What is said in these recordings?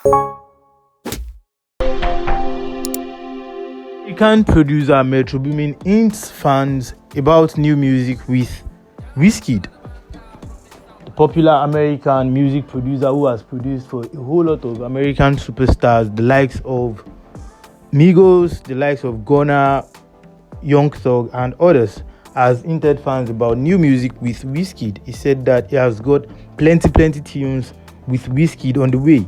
American producer Metro Boomin hints fans about new music with Wizkid. The popular American music producer who has produced for a whole lot of American superstars, the likes of Migos, the likes of Gunna, Young Thug, and others, has hinted fans about new music with Wizkid. He said that he has got plenty tunes with Wizkid on the way.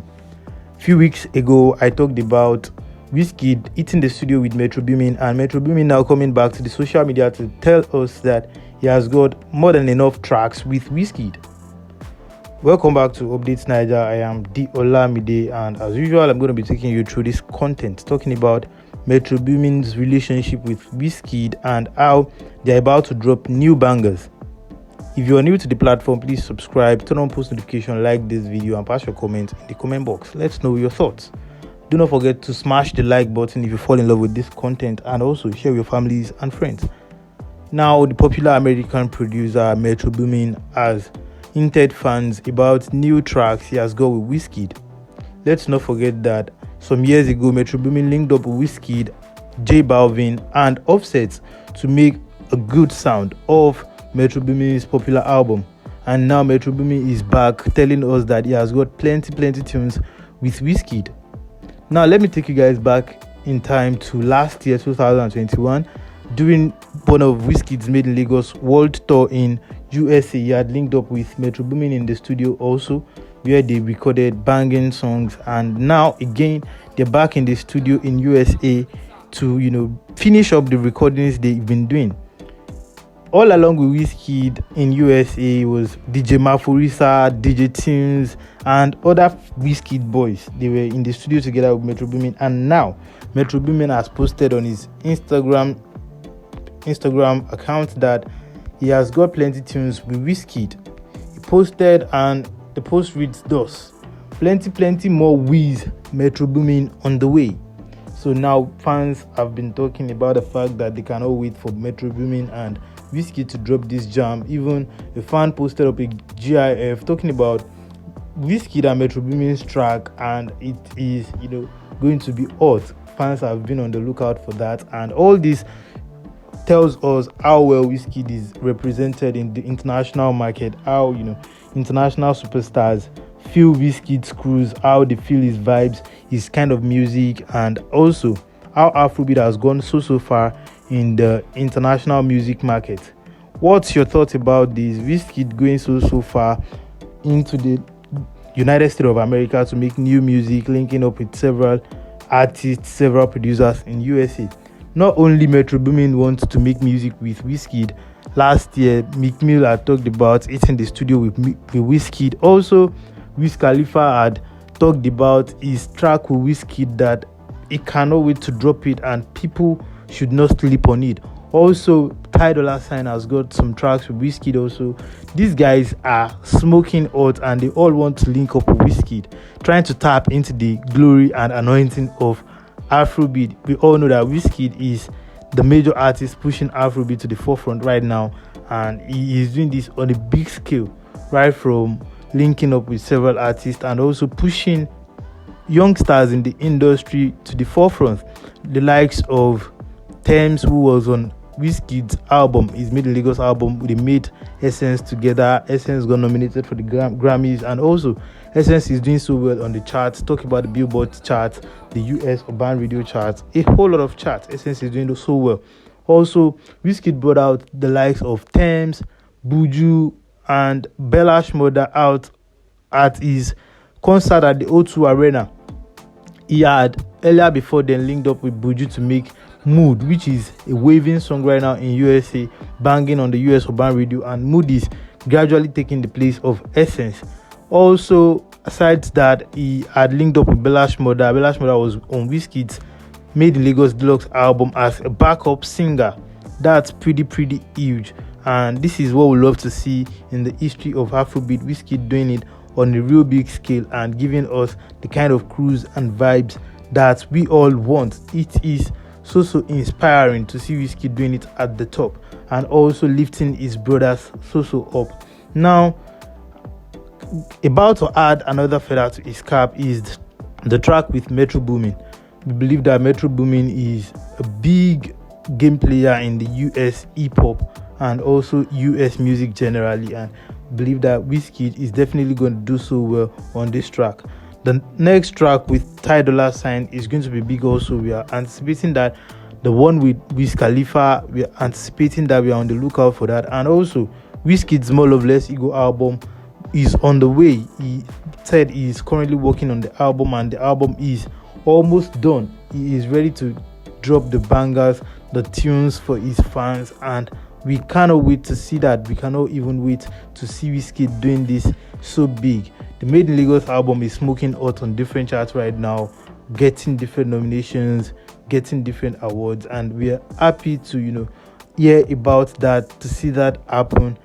A few weeks ago, I talked about Wizkid hitting the studio with Metro Boomin, and Metro Boomin now coming back to the social media to tell us that he has got more than enough tracks with Wizkid. Welcome back to Updates Niger. I am D Olamide, and as usual, I'm going to be taking you through this content, talking about Metro Boomin's relationship with Wizkid and how they're about to drop new bangers. If you are new to the platform, please subscribe, turn on post notification, like this video, and pass your comments in the comment box. Let's know your thoughts. Do not forget to smash the like button if you fall in love with this content, and also share with your families and friends. Now, the popular American producer Metro Boomin has hinted fans about new tracks he has got with Wizkid. Let's not forget that some years ago, Metro Boomin linked up with Wizkid, J Balvin, and Offset to make a good sound of Metro Boomin's popular album. And now Metro Boomin is back telling us that he has got plenty tunes with Wizkid. Now, let me take you guys back in time to last year, 2021, during one of Wizkid's Made in Lagos world tour in USA. He had linked up with Metro Boomin in the studio also, where they recorded banging songs, and now again they're back in the studio in USA to finish up the recordings they've been doing. All along with Wizkid in USA was DJ Maforisa, DJ Tunes, and other Wizkid boys. They were in the studio together with Metro Boomin, and now Metro Boomin has posted on his Instagram account that he has got plenty tunes with Wizkid. He posted, and the post reads thus: plenty more Wiz Metro Boomin on the way. So now fans have been talking about the fact that they cannot wait for Metro Boomin and Wizkid to drop this jam. Even a fan posted up a GIF talking about Wizkid and Metro Boomin's track, and it is going to be hot. Fans have been on the lookout for that, and all this tells us how well Wizkid is represented in the international market, how international superstars feel Wizkid's cruise, how they feel his vibes, his kind of music, and also how Afrobeat has gone so far in the international music market. What's your thoughts about this? Wizkid going so far into the United States of America to make new music, linking up with several artists, several producers in USA. Not only Metro Boomin wants to make music with Wizkid. Last year, Meek Mill had talked about it in the studio with Wizkid. Also, Wiz Khalifa had talked about his track with Wizkid, that he cannot wait to drop it and people should not sleep on it. Also, Ty Dolla $ign has got some tracks with Wizkid also. These guys are smoking hot, and they all want to link up with Wizkid, trying to tap into the glory and anointing of Afrobeat. We all know that Wizkid is the major artist pushing Afrobeat to the forefront right now, and he is doing this on a big scale, right from linking up with several artists and also pushing young stars in the industry to the forefront. The likes of Thames, who was on Wizkid's album, his Made in Lagos album. They made Essence together. Essence got nominated for the Grammys, and also Essence is doing so well on the charts. Talking about the Billboard charts, the US Urban Radio charts, a whole lot of charts. Essence is doing so well. Also, Wizkid brought out the likes of Thames, Buju, and Bella Shmurda out at his concert at the O2 Arena. He had earlier before then linked up with Buju to make Mood, which is a waving song right now in USA, banging on the US Urban Radio, and Mood is gradually taking the place of Essence. Also, aside that, he had linked up with Bella Shmurda. Bella Shmurda was on Wizkid's Made in Lagos Deluxe album as a backup singer. That's pretty huge, and this is what we love to see in the history of Afrobeat. Wizkid doing it on a real big scale and giving us the kind of cruise and vibes that we all want. It is so inspiring to see Wizkid doing it at the top and also lifting his brothers so up. Now, about to add another feather to his cap is the track with Metro Boomin. We believe that Metro Boomin is a big game player in the US hip hop and also US music generally, and believe that Wizkid is definitely going to do so well on this track. The next track with Ty Dolla $ign is going to be big also. We are anticipating that. The one with Wiz Khalifa, we are anticipating that. We are on the lookout for that. And also Wizkid's More Love Less Ego album is on the way. He said he is currently working on the album, and the album is almost done. He is ready to drop the bangers, the tunes for his fans, and we cannot wait to see that. We cannot even wait to see Wizkid doing this so big. The Made in Lagos album is smoking hot on different charts right now, getting different nominations, getting different awards, and we are happy to hear about that, to see that happen.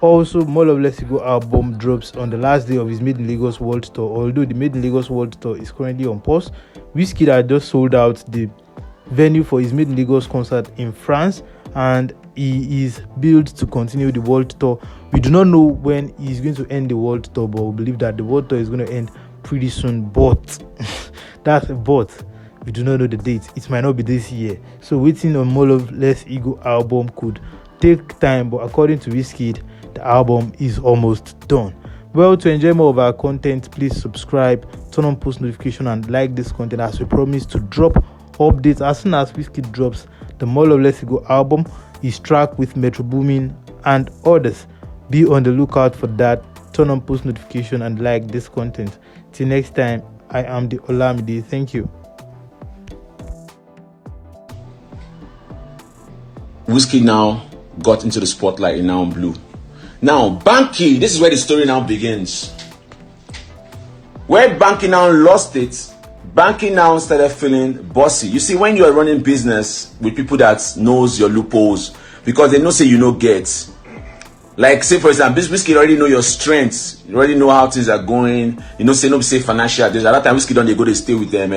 Also, More Love Less Ego album drops on the last day of his Made in Lagos World Tour. Although the Made in Lagos World Tour is currently on pause, Wizkid had just sold out the venue for his Made in Lagos concert in France, and he is billed to continue the world tour. We do not know when he's going to end the world tour, but we believe that the world tour is going to end pretty soon. But that's a but. We do not know the date. It might not be this year. So waiting on More Love Less Ego album could take time, but according to Wizkid, the album is almost done. Well, to enjoy more of our content, please subscribe, turn on post notification, and like this content, as we promise to drop updates as soon as Wizkid drops the More Love Less Ego album, his track with Metro Boomin, and others. Be on the lookout for that. Turn on post notification and like this content. Till next time, I am the Olamide. Thank you. Wizkid now got into the spotlight in Now on Blue. Now, Banky, this is where the story now begins. Where Banky now lost it, Banky now started feeling bossy. You see, when you are running business with people that knows your loopholes, because they know say you know get. Like, say for example, Wizkid already know your strengths. You already know how things are going. You know, say no, say financial. There's a lot of time Wizkid don't they go to stay with them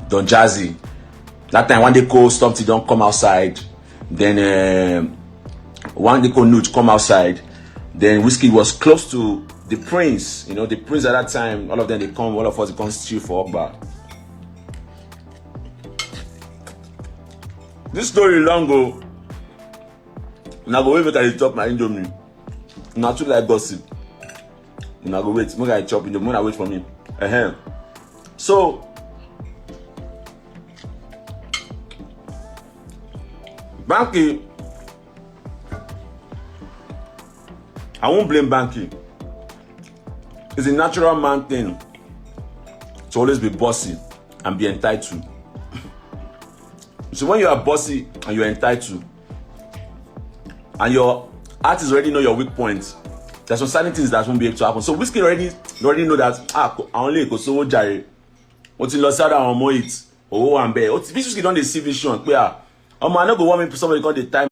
Don Jazzy. That time one day call Stumpty don't come outside. Then one day call Nuge come outside. Then Wizkid was close to the Prince. You know, the Prince at that time, all of them they come, all of us they come steal for Okba. This story long ago. Now go wait make I chop my Indomie. Now too like gossip. Now go wait, make I chop Indomie. When I wait for me. So Banky, I won't blame Banky. It's a natural man thing to always be bossy and be entitled. So when you are bossy and you're entitled, and your artists already know your weak points, there's some certain things that won't be able to happen. So Wizkid already know that I only go so jare. What in lost out on more it. Oh, I'm bad. Wizkid don't see vision. Where I no go want me somebody call the time.